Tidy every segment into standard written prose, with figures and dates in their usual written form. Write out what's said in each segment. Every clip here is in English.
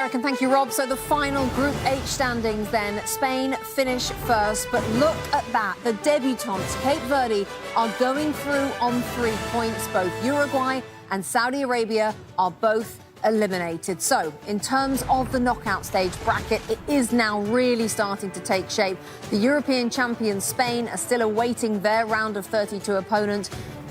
And thank you, Rob. So the final Group H standings then. Spain finish first, but look at that. The debutants, Cape Verde, are going through on 3 points. Both Uruguay and Saudi Arabia are both eliminated. So in terms of the knockout stage bracket, it is now really starting to take shape. The European champions, Spain, are still awaiting their round of 32 opponent.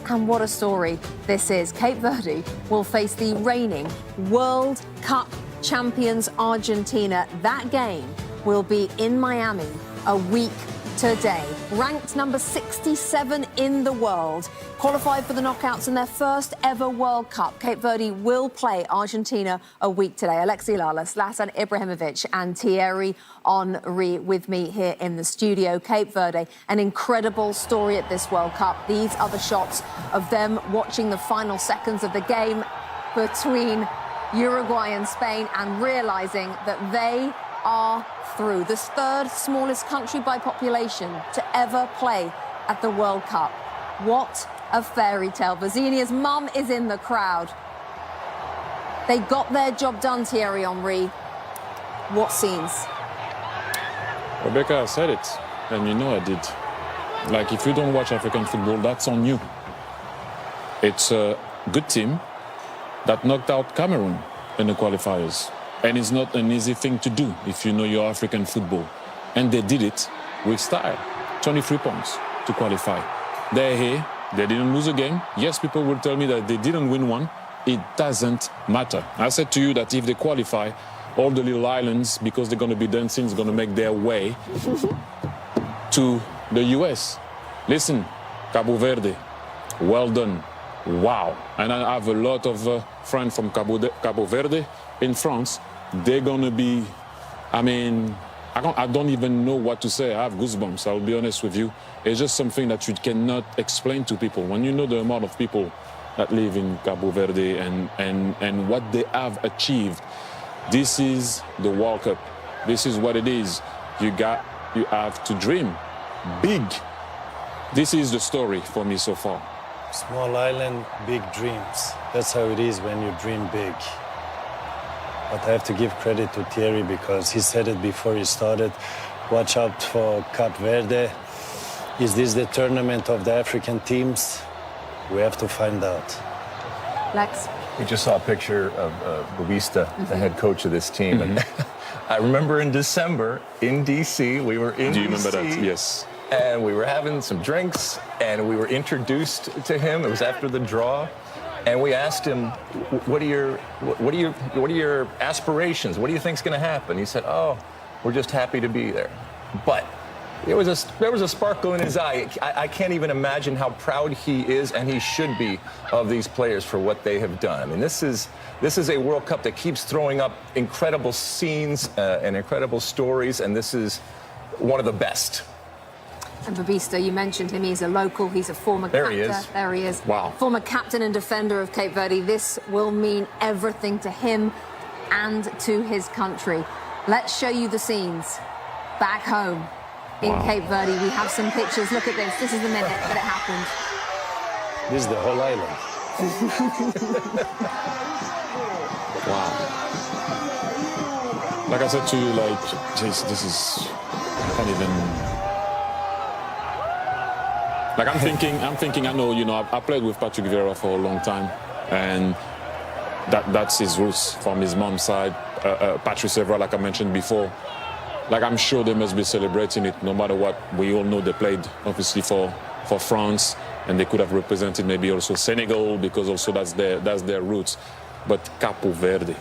And what a story this is. Cape Verde will face the reigning World Cup champions Argentina. That game will be in Miami a week today. Ranked number 67 in the world, qualified for the knockouts in their first ever World Cup. Cape Verde will play Argentina a week today. Alexi Lala, Zlatan Ibrahimović and Thierry Henry with me here in the studio. Cape Verde, an incredible story at this World Cup. These are the shots of them watching the final seconds of the game between Uruguay and Spain and realising that they are through. The third smallest country by population to ever play at the World Cup. What a fairy tale. Vazinia's mum is in the crowd. They got their job done, Thierry Henry. What scenes? Rebecca said it, and you know I did. Like, if you don't watch African football, that's on you. It's a good team that knocked out Cameroon in the qualifiers. And it's not an easy thing to do if you know your African football. And they did it with style. 23 points to qualify. They're here. They didn't lose a game. Yes, people will tell me that they didn't win one. It doesn't matter. I said to you that if they qualify, all the little islands, because they're going to be dancing, is going to make their way to the US. Listen, Cabo Verde, well done. Wow. And I have a lot of friends from Cabo Verde in France. They're going to be, I mean, I don't even know what to say. I have goosebumps, I'll be honest with you. It's just something that you cannot explain to people. When you know the amount of people that live in Cabo Verde and what they have achieved, this is the World Cup. This is what it is. You have to dream big. This is the story for me so far. Small island, big dreams. That's how it is when you dream big. But I have to give credit to Thierry because he said it before he started. Watch out for Cape Verde. Is this the tournament of the African teams? We have to find out. Lex? We just saw a picture of Babista, the head coach of this team. And I remember in December in D.C., we were in Do you DC, remember that? Yes. And we were having some drinks, and we were introduced to him. It was after the draw, and we asked him, "What are your aspirations? What do you think's going to happen?" He said, "Oh, we're just happy to be there." But there was a sparkle in his eye. I can't even imagine how proud he is, and he should be, of these players for what they have done. I mean, this is a World Cup that keeps throwing up incredible scenes and incredible stories, and this is one of the best. And Babista, you mentioned him. He's a local. He's a former captain. There he is. There he is. Wow. Former captain and defender of Cape Verde. This will mean everything to him and to his country. Let's show you the scenes back home in Cape Verde. We have some pictures. Look at this. This is the minute that it happened. This is the whole island. Wow. Like I said to you, like, geez, this is, I can't even. Like, I'm thinking, I know, you know, I played with Patrick Vieira for a long time, and that's his roots from his mom's side. Patrice Evra, like I mentioned before, like, I'm sure they must be celebrating it no matter what. We all know they played, obviously, for France, and they could have represented maybe also Senegal, because also that's their roots. But Cabo Verde,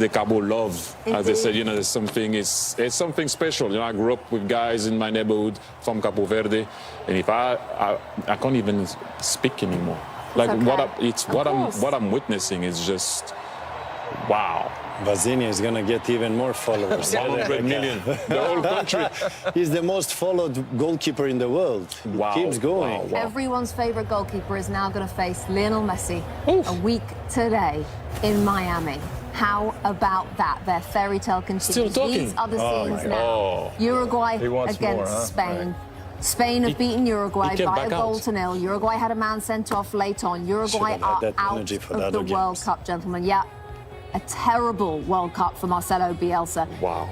Cabo love, as they said, you know, there's something, it's something special. You know, I grew up with guys in my neighborhood from Cabo Verde, and if I can't even speak anymore. Like, it's okay. what I'm witnessing is just, wow. Vazini is going to get even more followers. 100 million, the whole country. He's the most followed goalkeeper in the world. Wow. Keeps going. Wow. Everyone's favourite goalkeeper is now going to face Lionel Messi a week today in Miami. How about that? Their fairy tale continues. Still talking. These are the scenes now. Uruguay against more, huh? Spain. Right. Spain have beaten Uruguay by a goal out. to nil. Uruguay had a man sent off late on. Uruguay are out of the World Cup, gentlemen. Yeah. A terrible World Cup for Marcelo Bielsa. Wow.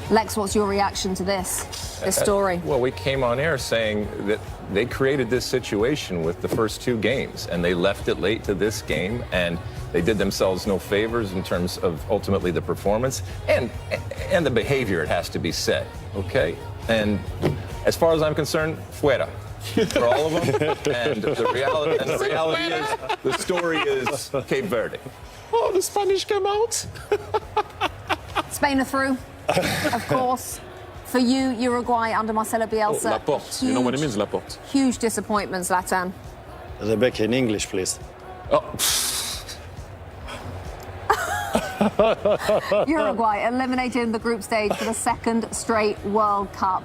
Lex, what's your reaction to this story? Well, we came on air saying that they created this situation with the first two games, and they left it late to this game, and they did themselves no favors in terms of ultimately the performance and the behavior, it has to be said, okay? And as far as I'm concerned, fuera. For all of them. And the reality is, the story is Cape Verde. Oh, the Spanish came out. Spain are through, of course. For you, Uruguay under Marcelo Bielsa. Oh, Laporte. You know what it means, Laporte? Huge disappointment, Zlatan. Rebecca, in English, please. Oh. Uruguay eliminated in the group stage for the second straight World Cup.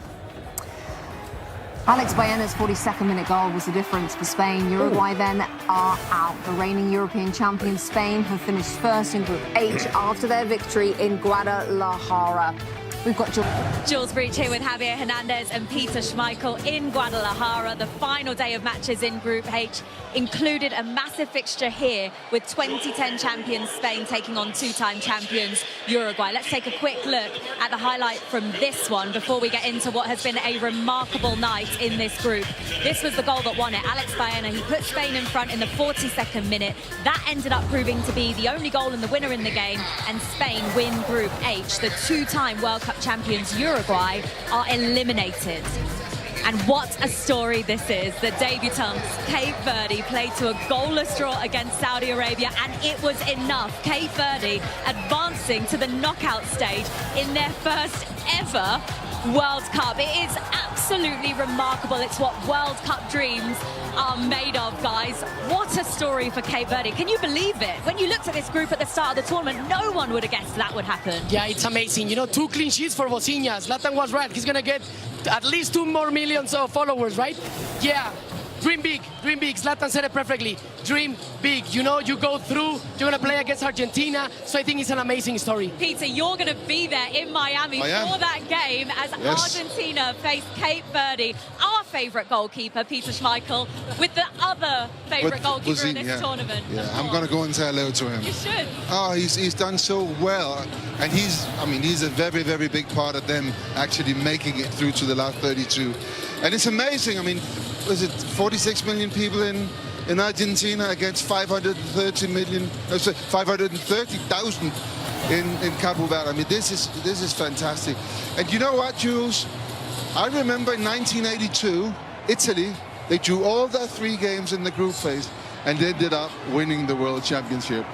Alex Baena's 42nd-minute goal was the difference for Spain. Uruguay then are out. The reigning European champions, Spain, have finished first in Group H after their victory in Guadalajara. We've got Jules Breach here with Javier Hernandez and Peter Schmeichel in Guadalajara. The final day of matches in Group H included a massive fixture here with 2010 champions Spain taking on two-time champions Uruguay. Let's take a quick look at the highlight from this one before we get into what has been a remarkable night in this group. This was the goal that won it. Alex Baena, he put Spain in front in the 42nd minute. That ended up proving to be the only goal and the winner in the game, and Spain win Group H. The two-time World Cup champions Uruguay are eliminated. And what a story this is. The debutants, Cape Verde, played to a goalless draw against Saudi Arabia, and it was enough. Cape Verde advancing to the knockout stage in their first ever World Cup. It is absolutely remarkable. It's what World Cup dreams are made of, guys. What a story for Cape Verde. Can you believe it? When you looked at this group at the start of the tournament, no one would have guessed that would happen. Yeah, it's amazing. You know, 2 clean sheets for Bocinha. Zlatan was right. He's going to get at least 2 more millions of followers, right? Yeah. Dream big, dream big. Zlatan said it perfectly. Dream big. You know, you go through, you're going to play against Argentina. So I think it's an amazing story. Peter, you're going to be there in Miami for that game as Argentina face Cape Verde. Our favourite goalkeeper, Peter Schmeichel, with the other favourite goalkeeper in this tournament. Yeah, I'm going to go and say hello to him. You should. Oh, he's done so well. And he's a very, very big part of them actually making it through to the last 32. And it's amazing. I mean, was it 46 million people in Argentina against 530,000 in Cape Verde? I mean, this is fantastic. And you know what, Jules? I remember in 1982, Italy, they drew all their 3 games in the group phase and they ended up winning the World Championship.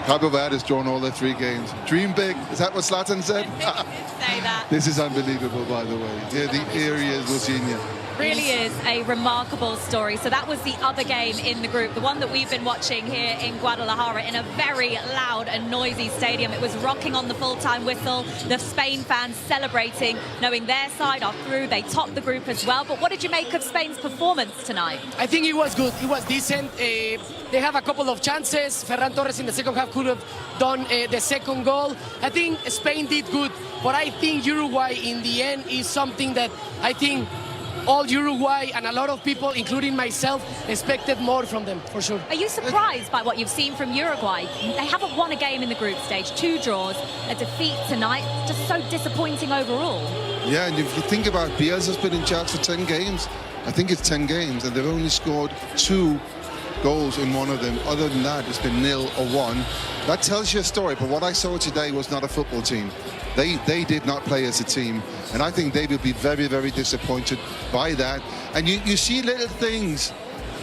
Cape Verde has drawn all their 3 games. Dream big. Is that what Zlatan said? Say that. This is unbelievable, by the way. Yeah, the area is Bocinha. Really is a remarkable story. So that was the other game in the group, the one that we've been watching here in Guadalajara in a very loud and noisy stadium. It was rocking on the full-time whistle. The Spain fans celebrating, knowing their side are through. They topped the group as well. But what did you make of Spain's performance tonight? I think it was good. It was decent. They have a couple of chances. Ferran Torres in the second half could have done the second goal. I think Spain did good. But I think Uruguay in the end is something that I think all Uruguay and a lot of people, including myself, expected more from them, for sure. Are you surprised by what you've seen from Uruguay? They haven't won a game in the group stage, 2 draws, a defeat tonight, just so disappointing overall. Yeah, and if you think about it, Bielsa's been in charge for 10 games. I think it's 10 games, and they've only scored 2 goals in one of them. Other than that, it's been 0 or 1. That tells you a story, but what I saw today was not a football team. They did not play as a team, and I think they will be very, very disappointed by that. And you see little things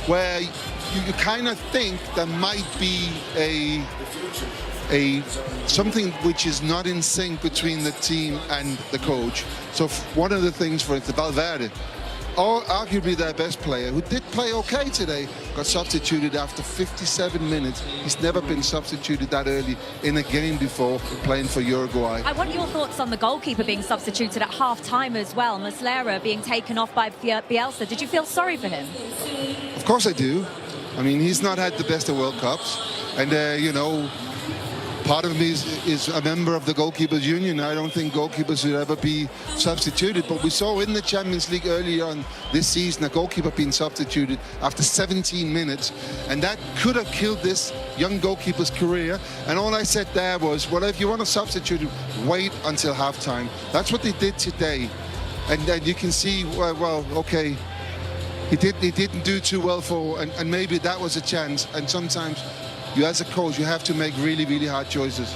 where you kind of think there might be something which is not in sync between the team and the coach. So one of the things, for instance, Valverde, arguably their best player, who did play okay today, got substituted after 57 minutes. He's never been substituted that early in a game before playing for Uruguay. I want your thoughts on the goalkeeper being substituted at half-time as well. Muslera being taken off by Bielsa. Did you feel sorry for him? Of course I do. I mean, he's not had the best of World Cups. And, you know, part of me is a member of the Goalkeepers Union. I don't think goalkeepers should ever be substituted, but we saw in the Champions League earlier on this season a goalkeeper being substituted after 17 minutes, and that could have killed this young goalkeeper's career. And all I said there was, well, if you want to substitute him, wait until halftime. That's what they did today, and you can see, well, okay, he didn't do too well and maybe that was a chance. And sometimes you, as a coach, you have to make really, really hard choices.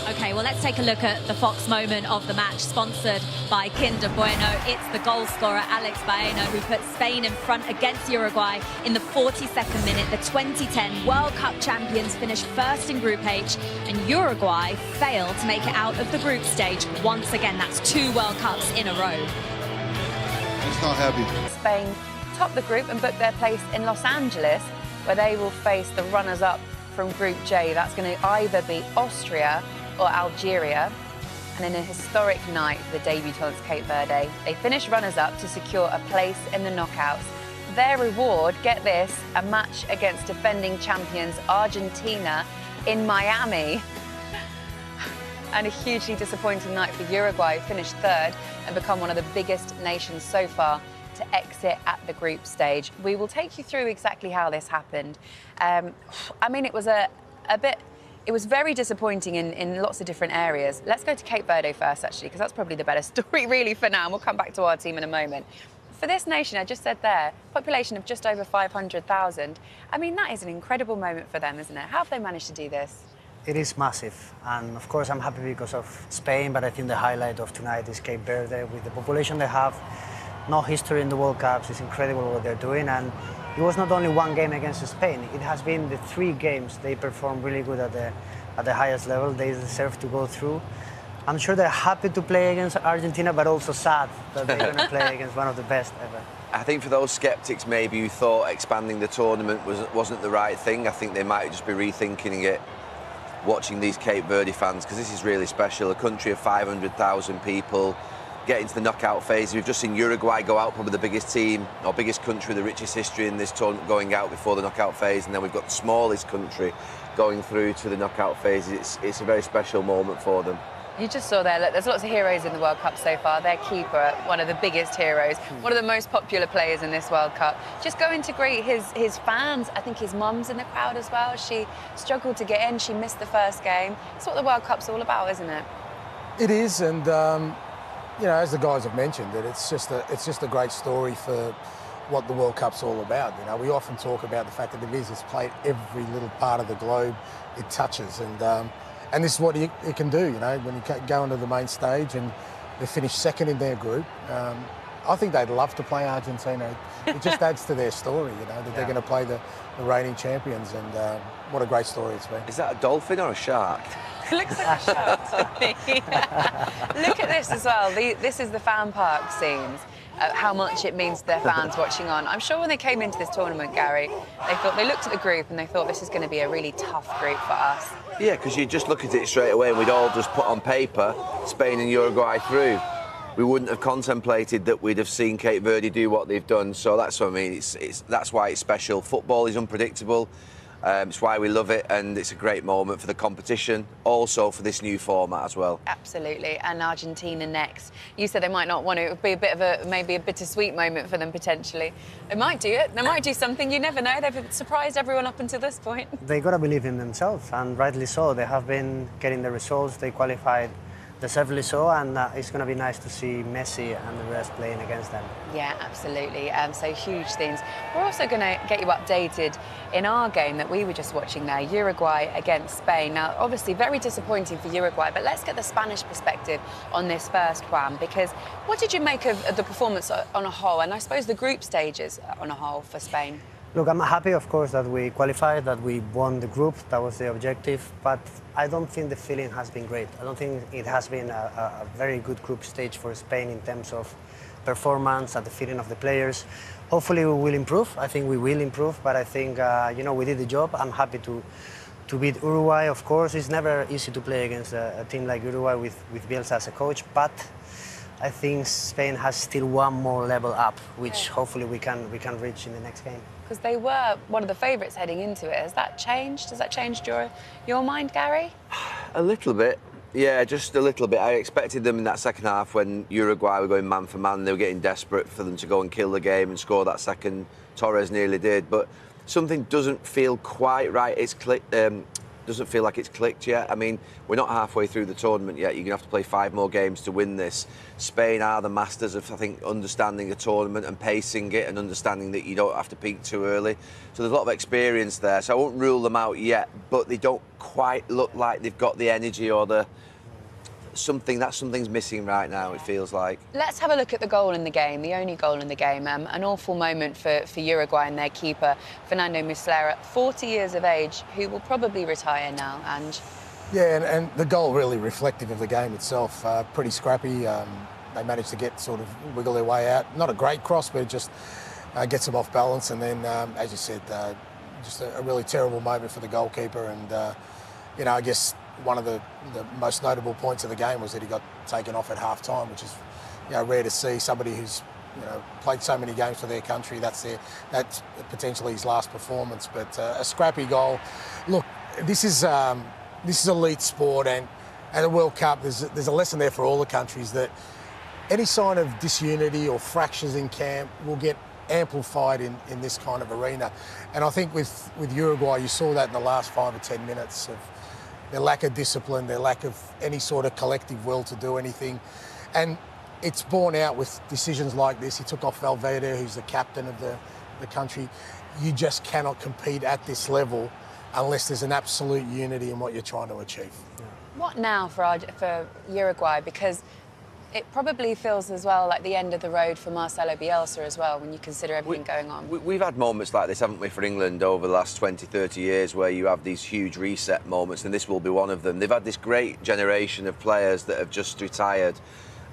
Okay, well, let's take a look at the Fox moment of the match, sponsored by Kinder Bueno. It's the goal scorer, Alex Baena, who put Spain in front against Uruguay in the 42nd minute. The 2010 World Cup champions finished first in Group H, and Uruguay failed to make it out of the group stage. Once again, that's 2 World Cups in a row. He's not happy. Spain top the group and book their place in Los Angeles, where they will face the runners-up from Group J. That's going to either be Austria or Algeria. And in a historic night for the debutants, Cape Verde, they finished runners-up to secure a place in the knockouts. Their reward, get this, a match against defending champions Argentina in Miami. And a hugely disappointing night for Uruguay, who finished third and become one of the biggest nations so far to exit at the group stage. We will take you through exactly how this happened. I mean, it was it was very disappointing in lots of different areas. Let's go to Cape Verde first, actually, because that's probably the better story really for now, and we'll come back to our team in a moment. For this nation, I just said there, population of just over 500,000. I mean, that is an incredible moment for them, isn't it? How have they managed to do this? It is massive, and of course I'm happy because of Spain, but I think the highlight of tonight is Cape Verde. With the population they have, no history in the World Cups, it's incredible what they're doing. And it was not only one game against Spain, it has been the 3 games they performed really good at the highest level. They deserve to go through. I'm sure they're happy to play against Argentina, but also sad that they're going to play against one of the best ever. I think for those sceptics maybe who thought expanding the tournament wasn't the right thing, I think they might just be rethinking it watching these Cape Verde fans, because this is really special. A country of 500,000 people getting to the knockout phase. We've just seen Uruguay go out, probably the biggest team or biggest country with the richest history in this tournament, going out before the knockout phase, and then we've got the smallest country going through to the knockout phase. It's a very special moment for them. You just saw there, look, there's lots of heroes in the World Cup so far. Their keeper, one of the biggest heroes, one of the most popular players in this World Cup. Just going to greet his fans. I think his mum's in the crowd as well. She struggled to get in. She missed the first game. That's what the World Cup's all about, isn't it? It is, and you know, as the guys have mentioned, that it's just a great story for what the World Cup's all about. You know, we often talk about the fact that it's played every little part of the globe it touches, and this is what it can do. You know, when you go onto the main stage and they finish second in their group, I think they'd love to play Argentina. It just adds to their story, you know, that they're going to play the reigning champions, and what a great story it's been. Is that a dolphin or a shark? Looks like a shark to me. Look at this as well. This is the fan park scenes. How much it means to their fans watching on. I'm sure when they came into this tournament, Gary, they looked at the group and they thought this is going to be a really tough group for us. Yeah, because you just look at it straight away and we'd all just put on paper Spain and Uruguay through. We wouldn't have contemplated that we'd have seen Cape Verde do what they've done. So that's what I mean. That's why it's special. Football is unpredictable. It's why we love it, and it's a great moment for the competition, also for this new format as well. Absolutely, and Argentina next. You said they might not want to. It would be a bit of maybe a bittersweet moment for them potentially. They might do it. They might do something. You never know. They've surprised everyone up until this point. They got to believe in themselves, and rightly so. They have been getting the results. They qualified deservedly so, and it's going to be nice to see Messi and the rest playing against them. Yeah, absolutely. So huge things. We're also going to get you updated in our game that we were just watching there, Uruguay against Spain. Now, obviously, very disappointing for Uruguay, but let's get the Spanish perspective on this first, Juan, because what did you make of the performance on a whole, and I suppose the group stages on a whole for Spain? Look, I'm happy, of course, that we qualified, that we won the group. That was the objective. But I don't think the feeling has been great. I don't think it has been a very good group stage for Spain in terms of performance and the feeling of the players. Hopefully we will improve. I think we will improve. But I think, you know, we did the job. I'm happy to beat Uruguay, of course. It's never easy to play against a team like Uruguay with Bielsa as a coach. But I think Spain has still one more level up, which hopefully we can reach in the next game. Because they were one of the favourites heading into it. Has that changed? Has that changed your mind, Gary? A little bit. Yeah, just a little bit. I expected them in that second half when Uruguay were going man for man. They were getting desperate for them to go and kill the game and score that second. Torres nearly did, but something doesn't feel quite right. It's doesn't feel like it's clicked yet. I mean, we're not halfway through the tournament yet. You're going to have to play 5 more games to win this. Spain are the masters of, I think, understanding a tournament and pacing it and understanding that you don't have to peak too early. So there's a lot of experience there. So I won't rule them out yet, but they don't quite look like they've got the energy or the something's missing right now, it feels like. Let's have a look at the goal in the game, the only goal in the game. An awful moment for Uruguay and their keeper, Fernando Muslera, 40 years of age, who will probably retire now. And yeah, and the goal really reflective of the game itself. Pretty scrappy. They managed to get wiggle their way out. Not a great cross, but it just gets them off balance. And then, as you said, just a really terrible moment for the goalkeeper. And, I guess one of the most notable points of the game was that he got taken off at half-time, which is, rare to see. Somebody who's, played so many games for their country, that's potentially his last performance. But a scrappy goal. Look, this is elite sport, and the World Cup, there's a lesson there for all the countries that any sign of disunity or fractures in camp will get amplified in this kind of arena. And I think with Uruguay, you saw that in the last 5 or 10 minutes of their lack of discipline, their lack of any sort of collective will to do anything. And it's borne out with decisions like this. He took off Valverde, who's the captain of the country. You just cannot compete at this level unless there's an absolute unity in what you're trying to achieve. what now for Uruguay? Because it probably feels as well like the end of the road for Marcelo Bielsa as well, when you consider everything going on. We've had moments like this, haven't we, for England over the last 20, 30 years, where you have these huge reset moments, and this will be one of them. They've had this great generation of players that have just retired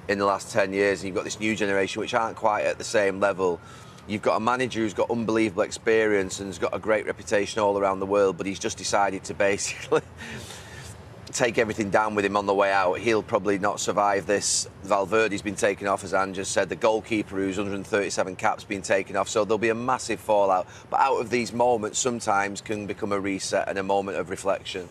in the last 10 years, and you've got this new generation which aren't quite at the same level. You've got a manager who's got unbelievable experience and has got a great reputation all around the world, but he's just decided to basically take everything down with him on the way out. He'll probably not survive this. Valverde's been taken off, as Anne just said. The goalkeeper, who's 137 caps, been taken off. So there'll be a massive fallout. But out of these moments, sometimes can become a reset and a moment of reflection.